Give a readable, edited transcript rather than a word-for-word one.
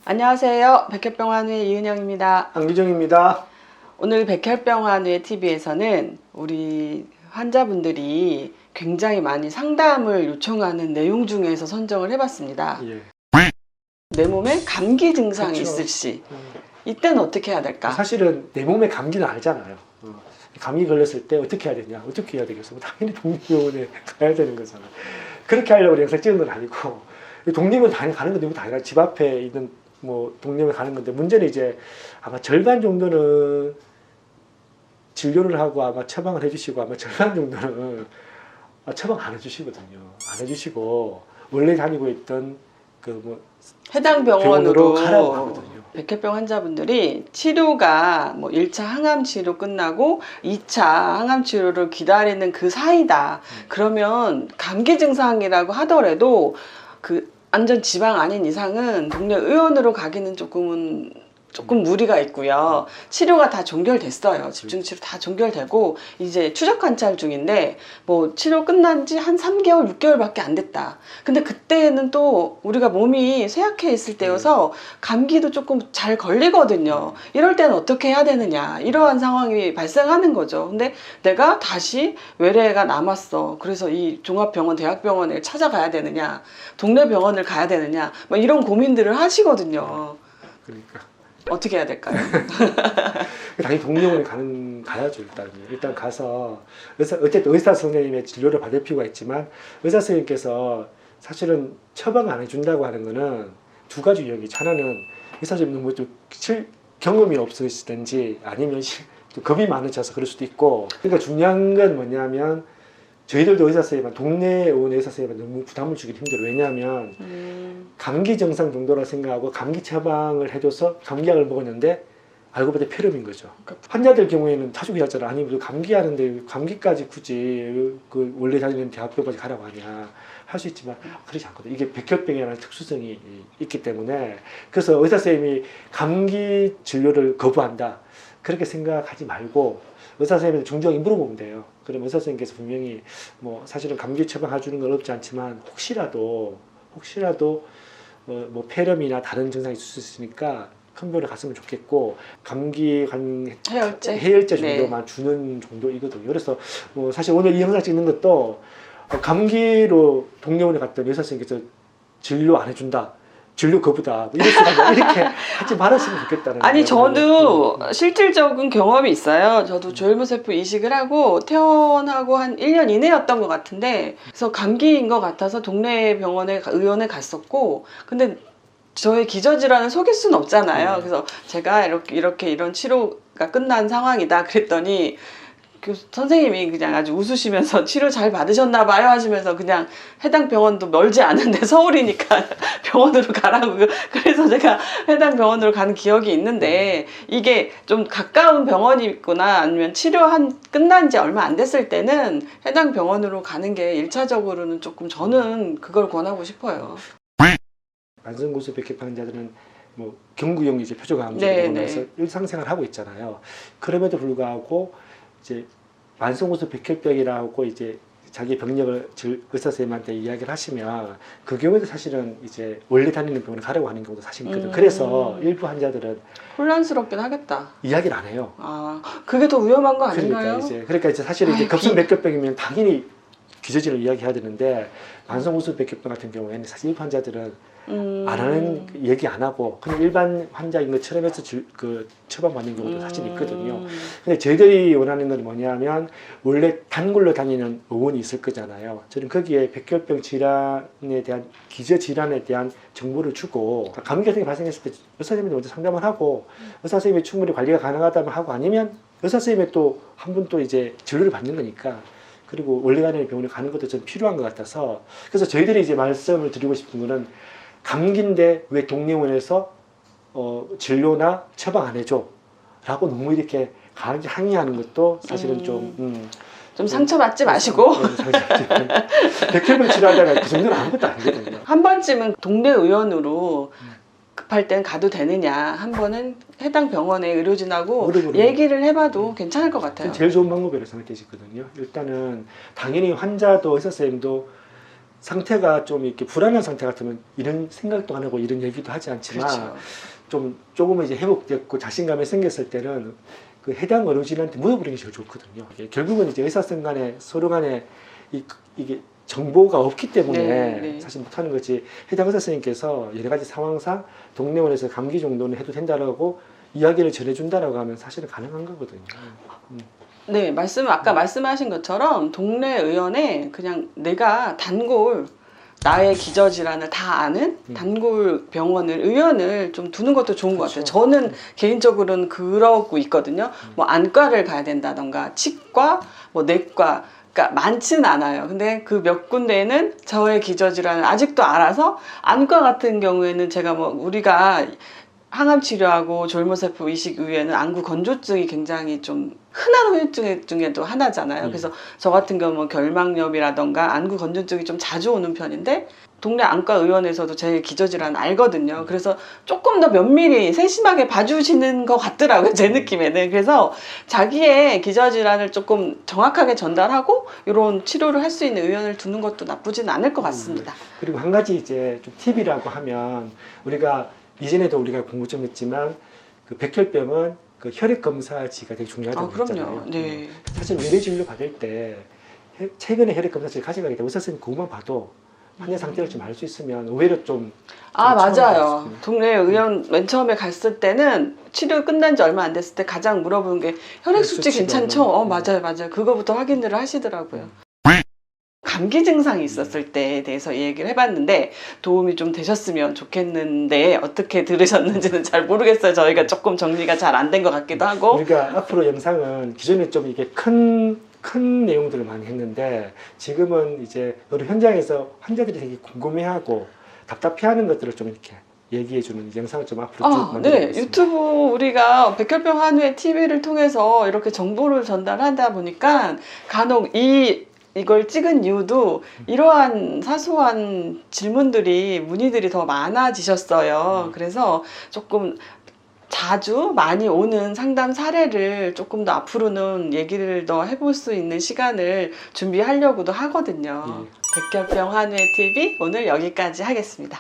안녕하세요. 백혈병환의 이은영입니다. 안규정입니다. 오늘 백혈병환의 TV에서는 우리 환자분들이 굉장히 많이 상담을 요청하는 내용 중에서 선정을 해봤습니다. 예. 내 몸에 감기 증상이 그렇죠. 있을 시 이때는 어떻게 해야 될까? 사실은 내 몸에 감기는 알잖아요. 감기 걸렸을 때 어떻게 해야 되냐, 어떻게 해야 되겠어? 당연히 동립병원에 가야 되는 거잖아. 그렇게 하려고 영상 찍은 건 아니고 동립병원 당연히 가는 건데 당연히 집 앞에 있는 뭐 동립병원에 가는 건데 문제는 이제 아마 절반 정도는 진료를 하고 아마 처방을 해주시고 아마 절반 정도는 처방 안 해주시거든요. 안 해주시고 원래 다니고 있던 그 뭐 해당 병원으로 병원으로 가라고 하거든요. 백혈병 환자분들이 치료가 뭐 1차 항암 치료 끝나고 2차 항암 치료를 기다리는 그 사이다. 그러면 감기 증상이라고 하더라도 그 안전 지방 아닌 이상은 동네 의원으로 가기는 조금 무리가 있고요. 치료가 다 종결됐어요. 집중치료 다 종결되고 이제 추적 관찰 중인데 뭐 치료 끝난 지 한 3개월, 6개월밖에 안 됐다. 근데 그때는 또 우리가 몸이 쇠약해 있을 때여서 감기도 조금 잘 걸리거든요. 이럴 때는 어떻게 해야 되느냐. 이러한 상황이 발생하는 거죠. 근데 내가 다시 외래가 남았어. 그래서 이 종합병원, 대학병원을 찾아가야 되느냐. 동네 병원을 가야 되느냐. 뭐 이런 고민들을 하시거든요. 그러니까. 어떻게 해야 될까요? 당연히 동료원에 가야죠. 일단 가서 어쨌든 의사 선생님의 진료를 받을 필요가 있지만 의사 선생님께서 사실은 처방 안 해준다고 하는 거는 두 가지 유형이 하나는 의사 선생님은 뭐좀 경험이 없으시든지 아니면 좀 겁이 많으셔서 그럴 수도 있고. 그러니까 중요한 건 뭐냐면 저희들도 의사 선생님은 동네에 온 의사 선생님은 너무 부담을 주기 힘들어요. 왜냐하면 감기 증상 정도라 생각하고 감기 처방을 해줘서 감기약을 먹었는데 알고 보니 폐렴인 거죠. 환자들 경우에는 자주 그러잖아. 아니 무슨 감기 하는데 감기까지 굳이 그 원래 다니는 대학병까지 가라고 하냐 할 수 있지만 그렇지 않거든. 이게 백혈병이라는 특수성이 있기 때문에 그래서 의사 선생님이 감기 진료를 거부한다 그렇게 생각하지 말고 의사 선생님한테 정중하게 물어보면 돼요. 그럼 의사 선생님께서 분명히 뭐 사실은 감기 처방해주는 건 어렵지 않지만 혹시라도 뭐 폐렴이나 다른 증상이 있을 수 있으니까 큰 병원에 갔으면 좋겠고 감기 해열제 정도만 주는 정도이거든요. 그래서 뭐 사실 오늘 이 영상 찍는 것도 감기로 동료원에 갔던 의사 선생님께서 진료 안 해준다. 진료 거부다. 이렇게 하지 말았으면 좋겠다는. 아니 저도 실질적인 경험이 있어요. 저도 조혈모세포 이식을 하고 퇴원하고 한 1년 이내였던 것 같은데 그래서 감기인 것 같아서 동네 병원에 의원에 갔었고 근데 저의 기저질환을 속일 수는 없잖아요. 그래서 제가 이렇게 이런 치료가 끝난 상황이다 그랬더니 선생님이 그냥 아주 웃으시면서 치료 잘 받으셨나 봐요 하시면서 그냥 해당 병원도 멀지 않은데 서울이니까 병원으로 가라고 그래서 제가 해당 병원으로 가는 기억이 있는데 이게 좀 가까운 병원이 있거나 아니면 끝난 지 얼마 안 됐을 때는 해당 병원으로 가는 게 1차적으로는 조금 저는 그걸 권하고 싶어요. 만성고수 백혈병 환자들은 뭐 경구용 이제 표적암으로서 일상생활 하고 있잖아요. 그럼에도 불구하고 이제 만성고수 백혈병이라고 이제 자기 병력을 의사 선생님한테 이야기를 하시면 그 경우에도 사실은 이제 원래 다니는 병원에 가라고 하는 경우도 사실 있거든. 그래서 일부 환자들은 혼란스럽긴 하겠다. 이야기를 안 해요. 아, 그게 더 위험한 거 아닌가요? 그러니까 이제 사실은 이제 급성 백혈병이면 당연히 기저질을 이야기해야 되는데 만성고수 백혈병 같은 경우에는 사실 일부 환자들은 안 하는 얘기 안 하고 그냥 일반 환자인 것처럼 해서 그 처방받는 경우도 사실 있거든요. 근데 저희들이 원하는 건 뭐냐면 원래 단골로 다니는 의원이 있을 거잖아요. 저는 거기에 백혈병 질환에 대한 기저 질환에 대한 정보를 주고 감기 같은 게 발생했을 때 의사 선생님이 먼저 상담을 하고 의사 선생님이 충분히 관리가 가능하다면 하고 아니면 의사 선생님이 또 한 분 또 이제 진료를 받는 거니까. 그리고 원래 다니는 병원에 가는 것도 좀 필요한 것 같아서 그래서 저희들이 이제 말씀을 드리고 싶은 거는 감기인데 왜 동네원에서 진료나 처방 안 해줘? 라고 너무 이렇게 강하게 항의하는 것도 사실은 좀 상처받지 마시고 백혈병 치료하다가 그 정도는 아무것도 아니거든요. 한 번쯤은 동네 의원으로 급할 땐 가도 되느냐 한 번은 해당 병원의 의료진하고 얘기를 해봐도 괜찮을 것 같아요. 제일 좋은 방법이라고 생각되시거든요. 일단은 당연히 환자도 의사 선생님도 상태가 좀 이렇게 불안한 상태 같으면 이런 생각도 안 하고 이런 얘기도 하지 않지만 그렇죠. 좀 조금은 이제 회복됐고 자신감이 생겼을 때는 그 해당 어르신한테 물어보는 게 제일 좋거든요. 이게 결국은 이제 의사선 간에 서로 간에 이게 정보가 없기 때문에 네, 네. 사실 못하는 거지. 해당 의사 선생님께서 여러 가지 상황상 동네원에서 감기 정도는 해도 된다라고 이야기를 전해준다라고 하면 사실은 가능한 거거든요. 네, 아까 말씀하신 것처럼 동네 의원에 그냥 내가 단골 나의 기저질환을 다 아는 단골 병원을 의원을 좀 두는 것도 좋은 것 같아요. 그렇죠. 저는 개인적으로는 그러고 있거든요. 뭐 안과를 가야 된다던가 치과, 뭐 내과 그러니까 많지는 않아요. 근데 그 몇 군데는 저의 기저질환을 아직도 알아서 안과 같은 경우에는 제가 뭐 우리가 항암 치료하고 졸모세포 이식 이후에는 안구 건조증이 굉장히 좀 흔한 후유증 중에도 하나잖아요. 그래서 저 같은 경우는 결막염이라던가 안구 건조증이 좀 자주 오는 편인데 동네 안과 의원에서도 제 기저질환 알거든요. 그래서 조금 더 면밀히 세심하게 봐주시는 것 같더라고요. 제 느낌에는. 그래서 자기의 기저질환을 조금 정확하게 전달하고 이런 치료를 할 수 있는 의원을 두는 것도 나쁘진 않을 것 같습니다. 그리고 한 가지 이제 좀 팁이라고 하면 우리가 이전에도 우리가 궁금증했지만 그 백혈병은 그 혈액 검사지가 되게 중요하다고 그럼요. 했잖아요. 네. 사실 의료 진료 받을 때 최근에 혈액 검사지를 가져가기 때문에 의사 선생님 그것만 봐도 환자 상태를 좀 알 수 있으면 의외로 좀 맞아요. 동네 의원 맨 처음에 갔을 때는 치료 끝난 지 얼마 안 됐을 때 가장 물어보는 게 혈액 수치 수치가 괜찮죠? 맞아요. 그거부터 확인을 하시더라고요. 감기 증상이 있었을 때에 대해서 얘기를 해봤는데 도움이 좀 되셨으면 좋겠는데 어떻게 들으셨는지는 잘 모르겠어요. 저희가 조금 정리가 잘 안 된 것 같기도 하고. 우리가 앞으로 영상은 기존에 좀 이게 큰 내용들을 많이 했는데 지금은 이제 여러 현장에서 환자들이 되게 궁금해하고 답답해하는 것들을 좀 이렇게 얘기해주는 영상을 좀 앞으로 쭉 만들어 네. 보겠습니다. 유튜브 우리가 백혈병 한우의 TV를 통해서 이렇게 정보를 전달하다 보니까 간혹 이걸 찍은 이유도 이러한 사소한 질문들이 문의들이 더 많아지셨어요. 그래서 조금 자주 많이 오는 상담 사례를 조금 더 앞으로는 얘기를 더 해볼 수 있는 시간을 준비하려고도 하거든요. 백혈병 한우의 TV 오늘 여기까지 하겠습니다.